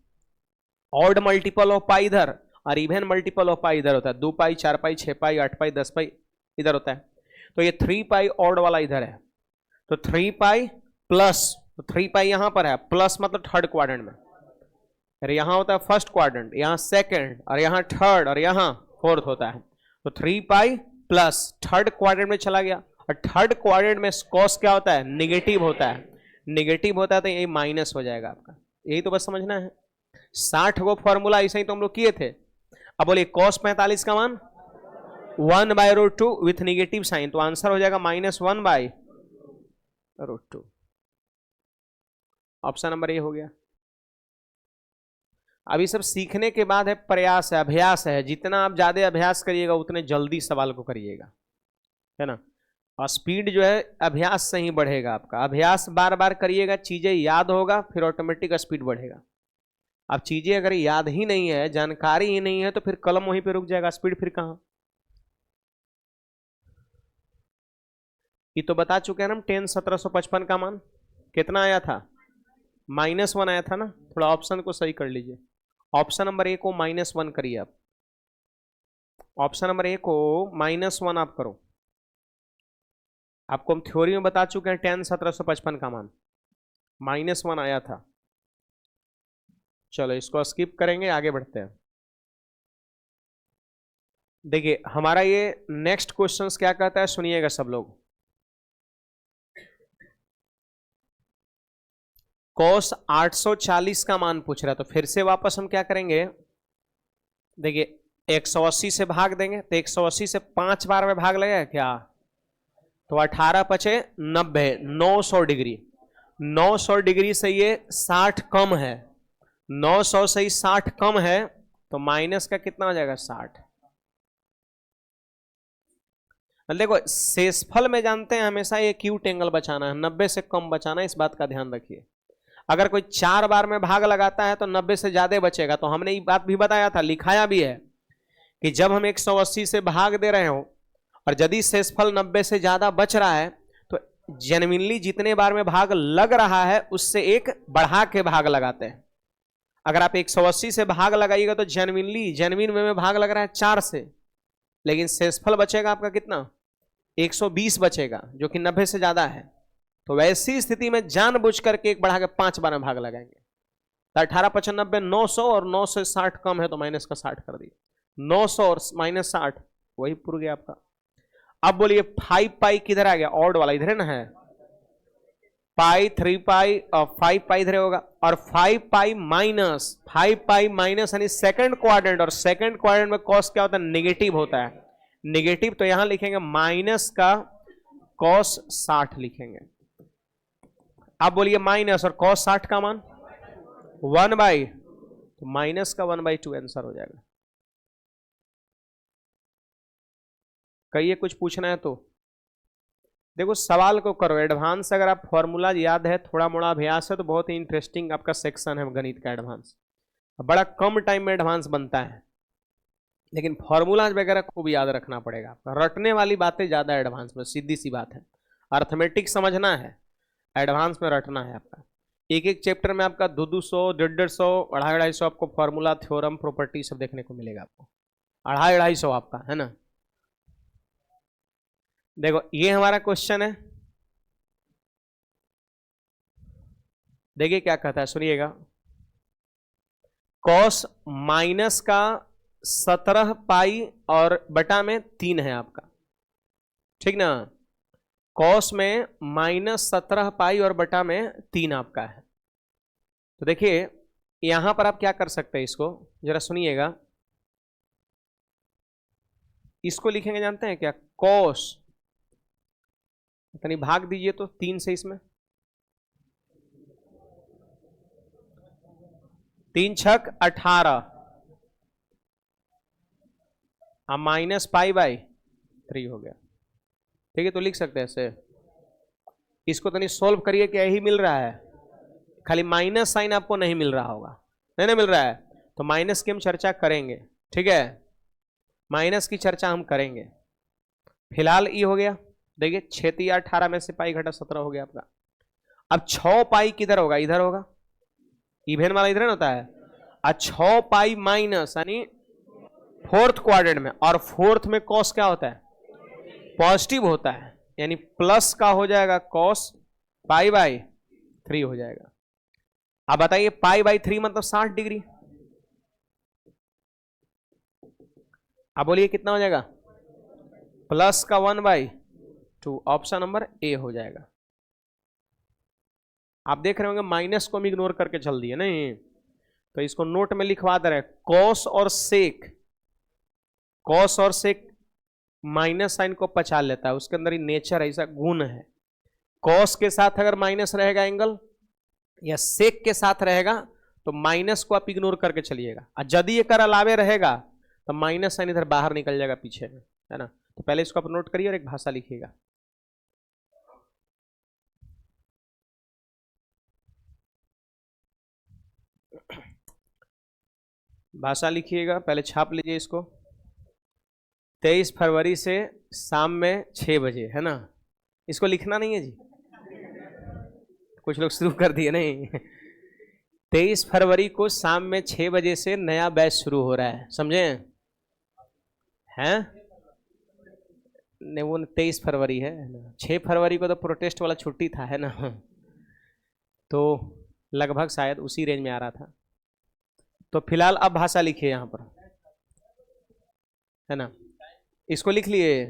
ऑड मल्टीपल ऑफ पाई इधर और इवन मल्टीपल ऑफ पाई इधर होता है। 2 पाई, 4 पाई, 6 पाई, 8 पाई, 10 पाई इधर होता है। तो ये 3 पाई ऑड वाला इधर है, तो 3 पाई प्लस, तो 3 पाई यहां पर है, प्लस मतलब थर्ड क्वाड्रेंट में, अरे यहां होता है फर्स्ट क्वाड्रेंट, यहां सेकंड, और यहां थर्ड, और यहां फोर्थ होता है। तो 3 पाई प्लस थर्ड क्वाड्रेंट में चला गया, और थर्ड क्वाड्रेंट में कॉस क्या होता है, निगेटिव होता है। निगेटिव होता है तो ये माइनस हो जाएगा आपका। यही तो बस समझना है। 60 को फॉर्मूला ऐसे ही तो हम लोग किए थे। अब बोलिए कॉस 45 का मान 1/√2 विथ निगेटिव साइन, तो आंसर हो जाएगा -1/√2। ऑप्शन नंबर ए हो गया। अभी सब सीखने के बाद है प्रयास है, अभ्यास है। जितना आप ज्यादा अभ्यास करिएगा उतने जल्दी सवाल को करिएगा, है ना। और स्पीड जो है अभ्यास से ही बढ़ेगा आपका। अभ्यास बार बार करिएगा, चीजें याद होगा, फिर ऑटोमेटिक स्पीड बढ़ेगा। अब चीजें अगर याद ही नहीं है, जानकारी ही नहीं है, तो फिर कलम वहीं पे रुक जाएगा, स्पीड फिर कहां। ये तो बता चुके हैं हम। 10 1755 का मान कितना आया था, -1 आया था ना। थोड़ा ऑप्शन को सही कर लीजिए। ऑप्शन नंबर ए को -1 करिए आप। ऑप्शन नंबर ए को -1 आप करो। आपको हम थ्योरी में बता चुके हैं 10 1755 का मान -1 आया था। चलो इसको स्किप करेंगे, आगे बढ़ते हैं। देखिए हमारा ये नेक्स्ट क्वेश्चंस क्या कहता है, सुनिएगा सब लोग। कॉस 840 का मान पूछ रहा है, तो फिर से वापस हम क्या करेंगे, देखिए 180 से भाग देंगे, तो 180 से 5 बार में भाग लगेगा क्या, तो 18 पचे 90, 900 डिग्री। 900 डिग्री से ये 60 कम है, 900 से ही 60 कम है, तो माइनस का कितना हो जाएगा, 60। देखो शेषफल में जानते हैं हमेशा ये एक्यूट एंगल बचाना है, 90 से कम बचाना है, इस बात का ध्यान रखिए। अगर कोई 4 बार में भाग लगाता है तो 90 से ज्यादा बचेगा। तो हमने ये बात भी बताया था, लिखाया भी है कि जब हम 180 से भाग दे रहे हो और यदि शेषफल 90 से ज्यादा बच रहा है, तो जेन्युइनली जितने बार में भाग लग रहा है उससे एक बढ़ा के भाग लगाते हैं। अगर आप 180 से भाग लगाइएगा तो जेन्युइन में भाग लग रहा है 4 से, लेकिन शेषफल बचेगा आपका कितना, 120 बचेगा, जो कि 90 से ज्यादा है। तो वैसी स्थिति में जानबूझ करके एक बढ़ा के 5 बार में भाग लगाएंगे। तो 18 55 90, 900, और 9 से 60 कम है तो माइनस का 60 कर दिए। 900 और -60 वही पूरा गया आपका। अब बोलिए 5 पाई किधर आ गया, ऑड वाला इधर है ना, है पाई, 3 पाई और 5 पाई इधर होगा, और 5 पाई माइनस यानी सेकंड क्वाड्रेंट, और सेकंड क्वाड्रेंट में कॉस क्या होता है, निगेटिव होता है। निगेटिव तो यहां लिखेंगे माइनस का कॉस 60 लिखेंगे। अब बोलिए माइनस और कॉस 60 का मान 1/, तो माइनस का 1/2 आंसर हो जाएगा। कहिए कुछ पूछना है तो। देखो सवाल को करो एडवांस। अगर आप फॉर्मूला याद है, थोड़ा मोड़ा अभ्यास है, तो बहुत ही इंटरेस्टिंग आपका सेक्शन है गणित का एडवांस। बड़ा कम टाइम में एडवांस बनता है, लेकिन फॉर्मूलाज वगैरह खूब याद रखना पड़ेगा आपका। रटने वाली बातें ज्यादा एडवांस में, सीधी सी बात है। अर्थमेटिक समझना है, एडवांस में रटना है आपका। एक एक चैप्टर में आपका 200 150 250 आपको फॉर्मूला, थ्योरम, प्रॉपर्टी सब देखने को मिलेगा आपको। 250 आपका है ना। देखो ये हमारा क्वेश्चन है, देखिए क्या कहता है, सुनिएगा। कॉस माइनस का 17 पाई और बटा में 3 है आपका, ठीक ना। कॉस में -17 पाई और बटा में 3 आपका है। तो देखिए यहां पर आप क्या कर सकते हैं, इसको जरा सुनिएगा। इसको लिखेंगे जानते हैं क्या, कॉस, यानी भाग दीजिए तो 3 से, इसमें 3 छक 18 -π/3 हो गया, ठीक है। तो लिख सकते हैं ऐसे, इसको तो नहीं सोल्व करिए क्या यही मिल रहा है, खाली माइनस साइन आपको नहीं मिल रहा होगा, नहीं ना मिल रहा है, तो माइनस की हम चर्चा करेंगे, ठीक है, माइनस की चर्चा हम करेंगे। फिलहाल ये हो गया, देखिए 6 18 में से पाई घटा 17 हो गया आपका। अब 6 पाई किधर होगा, इधर होगा, इवेन वाला इधर होता है, और 6 पाई माइनस यानी फोर्थ क्वाड्रेंट में, और फोर्थ में कॉस क्या होता है, पॉजिटिव होता है, यानी प्लस का हो जाएगा कॉस पाई बाई 3 हो जाएगा। अब बताइए पाई बाई 3 मतलब 60 डिग्री, अब बोलिए कितना हो जाएगा, प्लस का 1/2, ऑप्शन नंबर ए हो जाएगा। आप देख रहे होंगे माइनस को हम इग्नोर करके चल दिए नहीं, तो इसको नोट में लिखवा दे रहे हैं, कॉस और सेक माइनस साइन को पचा लेता है, उसके अंदर ही नेचर ऐसा गुण है। कॉस के साथ अगर माइनस रहेगा एंगल या सेक के साथ रहेगा तो माइनस को आप इग्नोर करके चलिएगा, और यदि ये कर अलावे रहेगा तो माइनस साइन इधर बाहर निकल जाएगा पीछे में, है ना। तो पहले इसको आप नोट करिए और एक भाषा लिखिएगा। भाषा लिखिएगा, पहले छाप लीजिए इसको। 23 फरवरी से शाम में 6 बजे, है ना, इसको लिखना नहीं है जी, कुछ लोग शुरू कर दिए नहीं। 23 फरवरी को शाम में 6 बजे से नया बैच शुरू हो रहा है, समझे हैं? नहीं वो 23 फरवरी है ना, 6 फरवरी को तो प्रोटेस्ट वाला छुट्टी था, है ना, तो लगभग शायद उसी रेंज में आ रहा था। तो फिलहाल अब भाषा लिखिए यहाँ पर, है ना, इसको लिख लिए,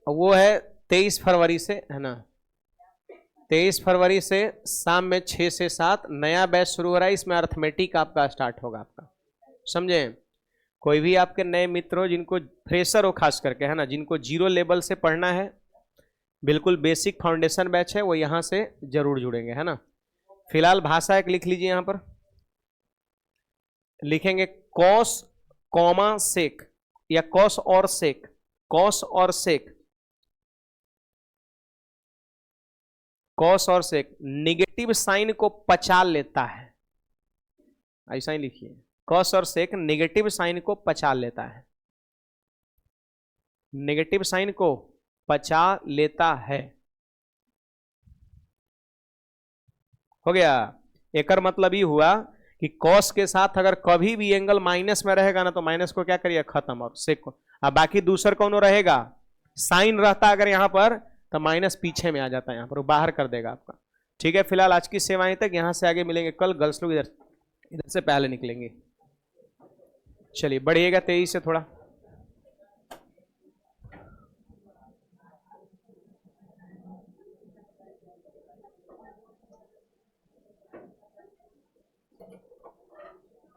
वो है 23 फरवरी से, है ना, 23 फरवरी से शाम में 6 से 7 नया बैच शुरू हो रहा है, इसमें अर्थमेटिक आपका स्टार्ट होगा आपका, समझे। कोई भी आपके नए मित्र हो, जिनको फ्रेशर हो खास करके, है ना, जिनको जीरो लेवल से पढ़ना है, बिल्कुल बेसिक फाउंडेशन बैच है, वो यहाँ से जरूर जुड़ेंगे, है ना। फिलहाल भाषा एक लिख लीजिए, यहाँ पर लिखेंगे कॉस कॉमा सेक या कॉस और सेक, कॉस और सेक, कॉस और सेक निगेटिव साइन को पचा लेता है, ऐसा ही लिखिए, कॉस और सेक नेगेटिव साइन को पचा लेता है, नेगेटिव साइन को पचा लेता है, हो गया। एक मतलब ये हुआ कि कॉस के साथ अगर कभी भी एंगल माइनस में रहेगा ना, तो माइनस को क्या करिए खत्म, और सेक को, अब बाकी दूसरा कौन रहेगा, साइन रहता अगर यहां पर तो माइनस पीछे में आ जाता है, यहां पर वो बाहर कर देगा आपका, ठीक है। फिलहाल आज की सेवाएं तक, यहां से आगे मिलेंगे कल, गर्ल्स लोग इधर से पहले निकलेंगे। चलिए बढ़िएगा 23 से थोड़ा।